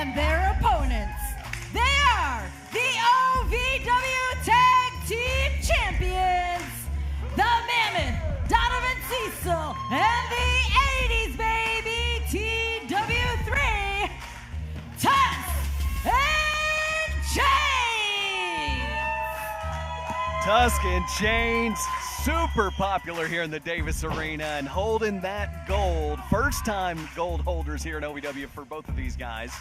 and their opponents. They are the OVW Tag Team Champions, the Mammoth, Donovan Cecil, and the 80s baby, TW3, Tusks and Chains. Tusks and Chains, super popular here in the Davis Arena and holding that gold. First time gold holders here in OVW for both of these guys.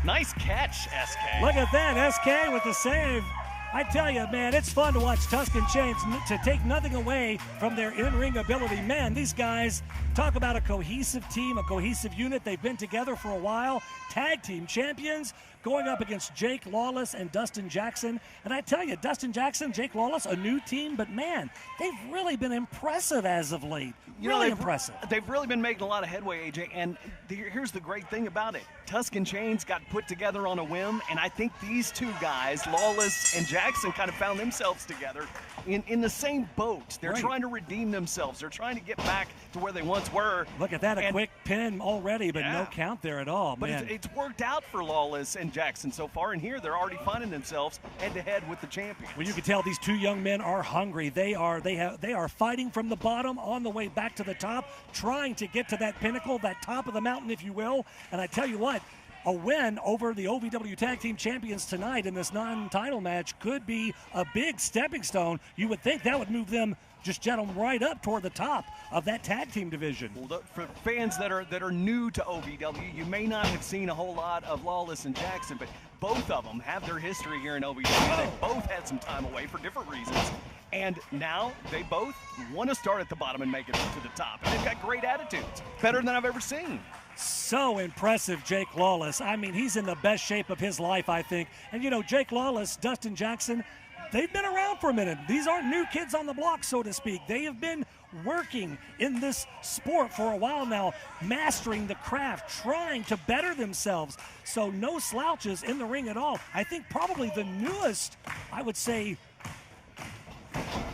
Nice catch, SK. Look at that, SK with the save. I tell you, man, it's fun to watch Tusks and Chains to take nothing away from their in-ring ability. Man, these guys talk about a cohesive team, a cohesive unit. They've been together for a while. Tag team champions going up against Jake Lawless and Dustin Jackson. And I tell you, Dustin Jackson, Jake Lawless, a new team, but man, they've really been impressive as of late. Really impressive. They've really been making a lot of headway, AJ, and here's the great thing about it. Tusks and Chains got put together on a whim, and I think these two guys, Lawless and Jackson, kind of found themselves together in the same boat. They're trying to redeem themselves. They're trying to get back to where they once were. Look at that, a quick pin already, but no count there at all. But man. It's worked out for Lawless and Jackson so far, and here they're already finding themselves head-to-head with the champions. Well, you can tell these two young men are hungry. They are fighting from the bottom on the way back to the top, trying to get to that pinnacle, that top of the mountain, if you will. And I tell you what, a win over the OVW Tag Team Champions tonight in this non-title match could be a big stepping stone. You would think that would move them, just jet them right up toward the top of that tag team division. Well, for fans that are new to OVW, you may not have seen a whole lot of Lawless and Jackson, but both of them have their history here in OVW. They both had some time away for different reasons. And now they both want to start at the bottom and make it to the top. And they've got great attitudes, better than I've ever seen. So impressive, Jake Lawless. I mean, he's in the best shape of his life, I think. And, you know, Jake Lawless, Dustin Jackson, they've been around for a minute. These aren't new kids on the block, so to speak. They have been working in this sport for a while now, mastering the craft, trying to better themselves. So no slouches in the ring at all. I think probably the newest, I would say,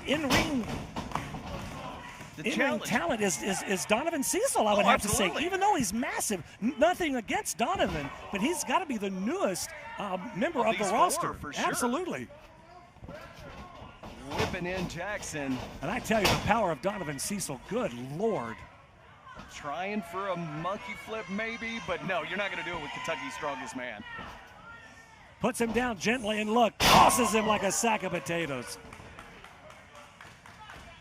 in-ring talent is Donovan Cecil, I would have to say. Even though he's massive, nothing against Donovan, but he's got to be the newest member of the roster. For sure. Absolutely. Whipping in Jackson. And I tell you, the power of Donovan Cecil, good Lord. Trying for a monkey flip maybe, but no, you're not going to do it with Kentucky's strongest man. Puts him down gently and look, tosses him like a sack of potatoes.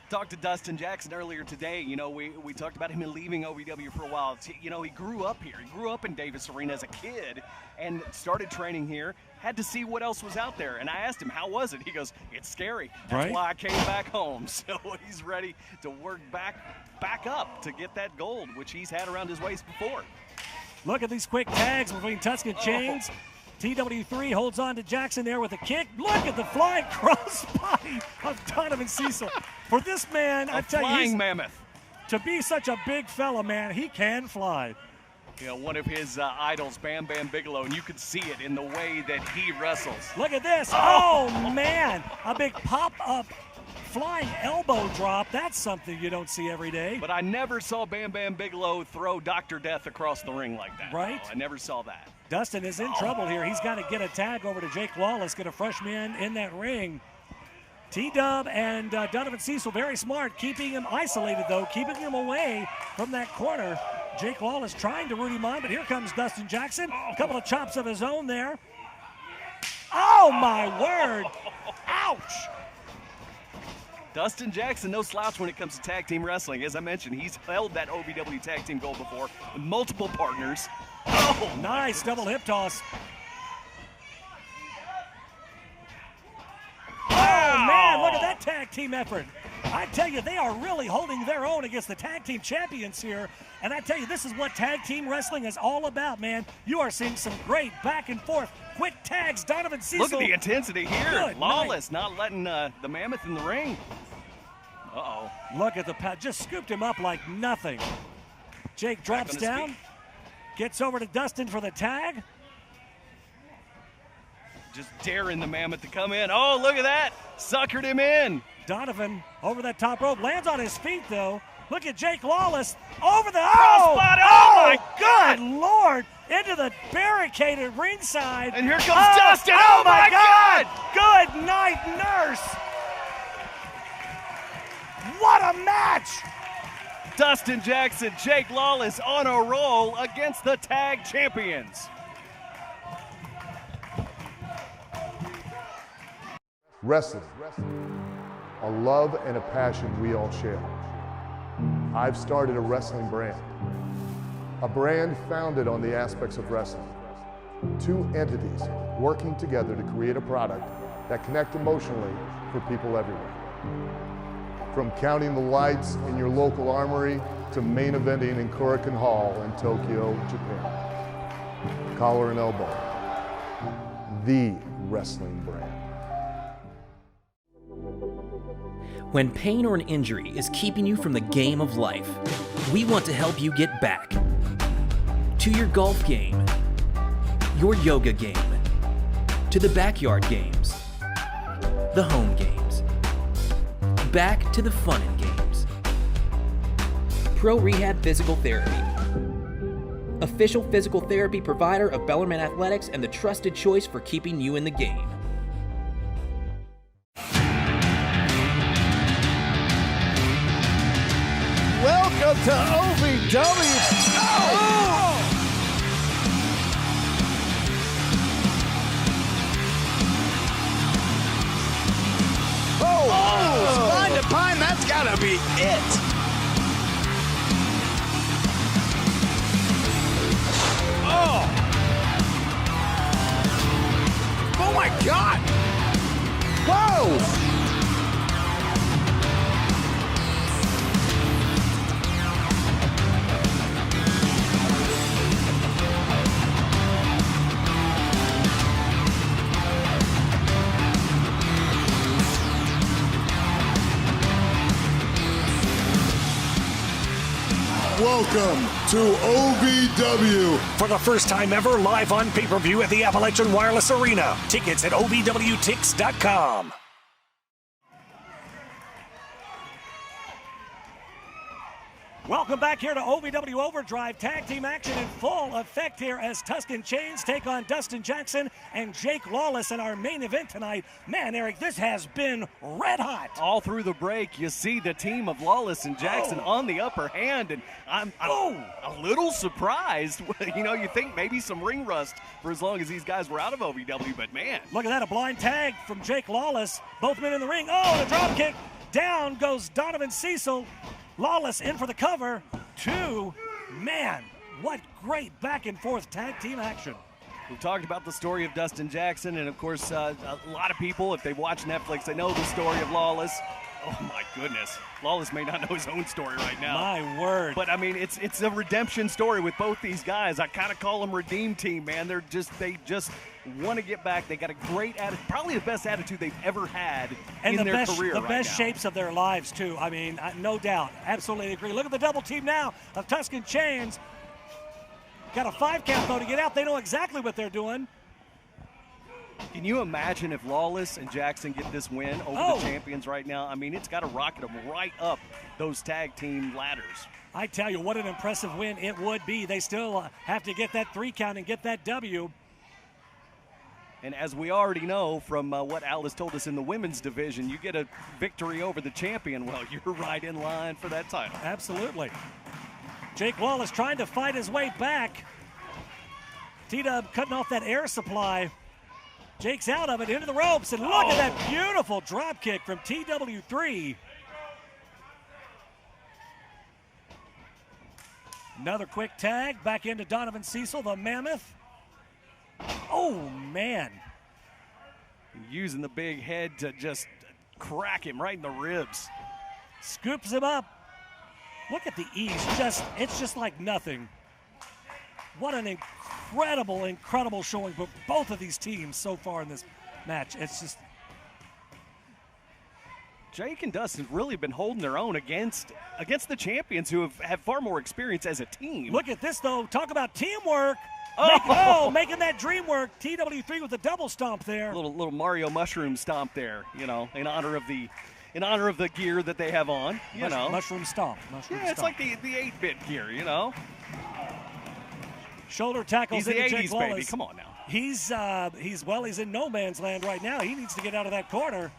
Talked to Dustin Jackson earlier today. You know, we talked about him leaving OVW for a while. You know, he grew up here. He grew up in Davis Arena as a kid and started training here. Had to see what else was out there. And I asked him, how was it? He goes, it's scary. That's why I came back home. So he's ready to work back up to get that gold, which he's had around his waist before. Look at these quick tags between Tusks and Chains. TW3 holds on to Jackson there with a kick. Look at the flying crossbody of Donovan Cecil. For this man, I tell you, he's mammoth. To be such a big fella, man, he can fly. You know, one of his idols, Bam Bam Bigelow, and you can see it in the way that he wrestles. Look at this. Oh, man. A big pop-up flying elbow drop. That's something you don't see every day. But I never saw Bam Bam Bigelow throw Dr. Death across the ring like that. Right? No, I never saw that. Dustin is in trouble here. He's got to get a tag over to Jake Lawless, get a fresh man in that ring. T-Dub and Donovan Cecil, very smart, keeping him isolated, though, keeping him away from that corner. Jake Lawless trying to root him on, but here comes Dustin Jackson. A couple of chops of his own there. Oh, my word. Ouch. Dustin Jackson, no slouch when it comes to tag team wrestling. As I mentioned, he's held that OVW tag team gold before with multiple partners. Oh, nice double hip toss. Oh, man, look at that tag team effort. I tell you, they are really holding their own against the tag team champions here. And I tell you, this is what tag team wrestling is all about, man. You are seeing some great back and forth, quick tags. Donovan Cecil. Look at the intensity here. Good Lawless not letting the mammoth in the ring. Uh-oh. Look at the pad. Just scooped him up like nothing. Jake drops down. Gets over to Dustin for the tag. Just daring the mammoth to come in. Oh, look at that. Suckered him in. Donovan over that top rope. Lands on his feet, though. Look at Jake Lawless over the Crossbody. Oh my God! Good Lord! Into the barricaded ringside. And here comes Dustin. Oh my God! Good night, nurse. What a match! Dustin Jackson, Jake Lawless on a roll against the tag champions. Wrestling, a love and a passion we all share. I've started a wrestling brand, a brand founded on the aspects of wrestling. Two entities working together to create a product that connect emotionally for people everywhere. From counting the lights in your local armory to main eventing in Korakuen Hall in Tokyo, Japan. Collar and elbow, the wrestling brand. When pain or an injury is keeping you from the game of life, we want to help you get back to your golf game, your yoga game, to the backyard games, the home games, back to the fun and games. Pro Rehab Physical Therapy, official physical therapy provider of Bellarmine Athletics and the trusted choice for keeping you in the game. Welcome to OVW. Spine to pine, that's gotta be it. Oh my God. Whoa. Welcome to OVW. For the first time ever, live on pay-per-view at the Appalachian Wireless Arena. Tickets at ovwtix.com. Welcome back here to OVW Overdrive. Tag team action in full effect here as Tusks and Chains take on Dustin Jackson and Jake Lawless in our main event tonight. Man, Eric, this has been red hot. All through the break, you see the team of Lawless and Jackson on the upper hand, and I'm a little surprised. You know, you think maybe some ring rust for as long as these guys were out of OVW, but man. Look at that, a blind tag from Jake Lawless. Both men in the ring. Oh, the drop kick. Down goes Donovan Cecil. Lawless in for the cover. Two. Man, what great back and forth tag team action. We've talked about the story of Dustin Jackson, and of course, a lot of people, if they watch Netflix, they know the story of Lawless. Oh my goodness. Lawless may not know his own story right now. My word. But I mean, it's a redemption story with both these guys. I kind of call them Redeem Team, man. They just want to get back. They got a great attitude, probably the best attitude they've ever had in their career the right best now. Shapes of their lives, too. I mean, no doubt. Absolutely agree. Look at the double team now of Tusks and Chains. Got a 5 count, though, to get out. They know exactly what they're doing. Can you imagine if Lawless and Jackson get this win over the champions right now? I mean, it's got to rocket them right up those tag team ladders. I tell you, what an impressive win it would be. They still have to get that 3 count and get that W. And as we already know from what Alice told us in the women's division, you get a victory over the champion, well, you're right in line for that title. Absolutely. Jake Lawless trying to fight his way back. T-Dub cutting off that air supply. Jake's out of it, into the ropes, and look at that beautiful drop kick from TW3. Another quick tag, back into Donovan Cecil, the Mammoth. Oh, man. Using the big head to just crack him right in the ribs. Scoops him up. Look at the ease, it's just like nothing. What an incredible showing for both of these teams so far in this match. It's just... Jake and Dustin have really been holding their own against the champions who have far more experience as a team. Look at this, though. Talk about teamwork. Making that dream work. TW3 with a double stomp there. Little Mario mushroom stomp there, you know, in honor of the in honor of the gear that they have on. You know, mushroom stomp. Yeah, it's like the 8-bit gear. You know, shoulder tackles. He's the into 80s Jake Lawless. baby. Come on now. He's in no man's land right now. He needs to get out of that corner.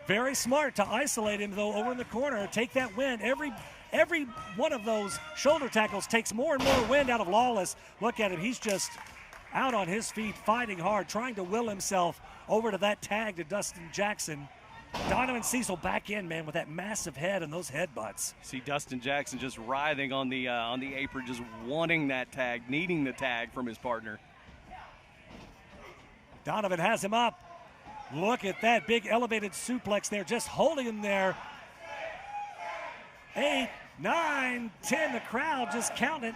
Very smart to isolate him, though, over in the corner. Take that wind. Every one of those shoulder tackles takes more and more wind out of Lawless. Look at him. He's just out on his feet, fighting hard, trying to will himself over to that tag to Dustin Jackson. Donovan Cecil back in, man, with that massive head and those headbutts. See Dustin Jackson just writhing on the apron, just wanting that tag, needing the tag from his partner. Donovan has him up. Look at that big elevated suplex there, just holding him there. 8, 9, 10, the crowd just counted.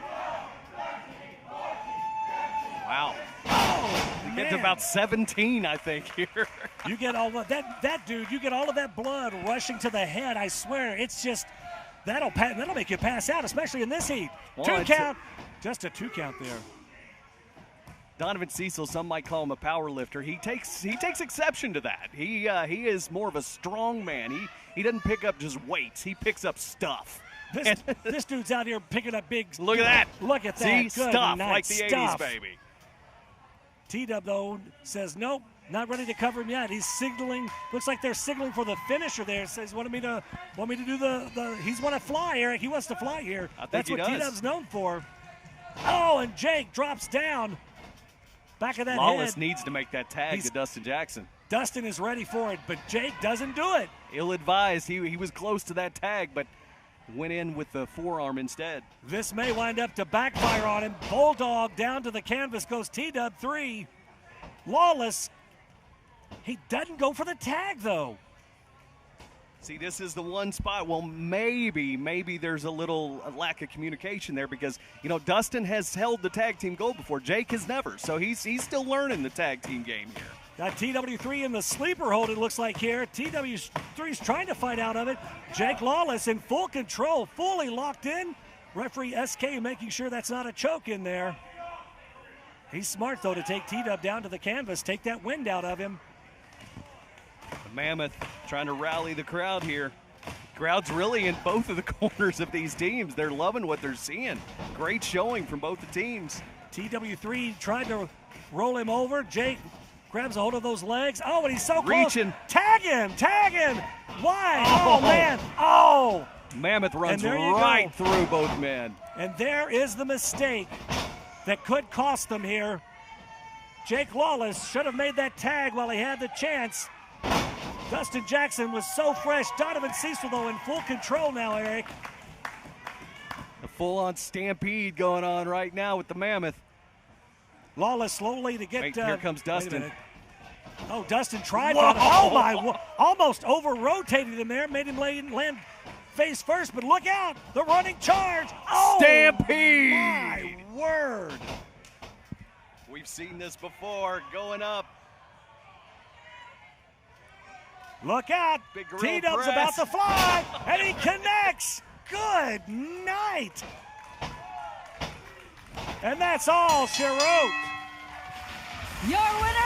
Wow. Oh, you get to about 17, I think, here. You get all of that dude, you get all of that blood rushing to the head. I swear, it's just, that'll make you pass out, especially in this heat. 2 count, just a 2 count there. Donovan Cecil, some might call him a power lifter. He takes exception to that. He is more of a strong man. He doesn't pick up just weights. He picks up stuff. This dude's out here picking up big. Look at that. Look at that. See, Good stuff night. like the Stuff. 80s, baby. T-Dub, though, says nope, not ready to cover him yet. He's signaling. Looks like they're signaling for the finisher there. Says want me to do the he's want to fly, Eric. He wants to fly here. That's what T-Dub's known for. Oh, and Jake drops down. Back of that Lawless head. needs to make that tag to Dustin Jackson. Dustin is ready for it, but Jake doesn't do it. Ill-advised. He was close to that tag, but went in with the forearm instead. This may wind up to backfire on him. Bulldog down to the canvas goes T-Dub 3. Lawless, he doesn't go for the tag, though. See, this is the one spot. Well, maybe there's a little lack of communication there because, you know, Dustin has held the tag team gold before. Jake has never. So he's still learning the tag team game here. Got TW3 in the sleeper hold, it looks like here. TW3's trying to fight out of it. Jake Lawless in full control, fully locked in. Referee SK making sure that's not a choke in there. He's smart, though, to take T-Dub down to the canvas, take that wind out of him. The Mammoth trying to rally the crowd here. Crowd's really in both of the corners of these teams. They're loving what they're seeing. Great showing from both the teams. TW3 tried to roll him over. Jake grabs a hold of those legs. Oh, and he's so close. Reaching. Tag him. Why? Oh, man. Oh. Mammoth runs right through both men. And there is the mistake that could cost them here. Jake Lawless should have made that tag while he had the chance. Dustin Jackson was so fresh. Donovan Cecil, though, in full control now, Eric. A full-on stampede going on right now with the Mammoth. Lawless slowly to get... here comes Dustin. Oh, Dustin tried that. Oh, my. Almost over-rotated him there. Made him land face first, but look out. The running charge. Oh, stampede. My word. We've seen this before. Going up. Look out. T-Dub's about to fly, and he connects. Good night. And that's all she wrote. Your winner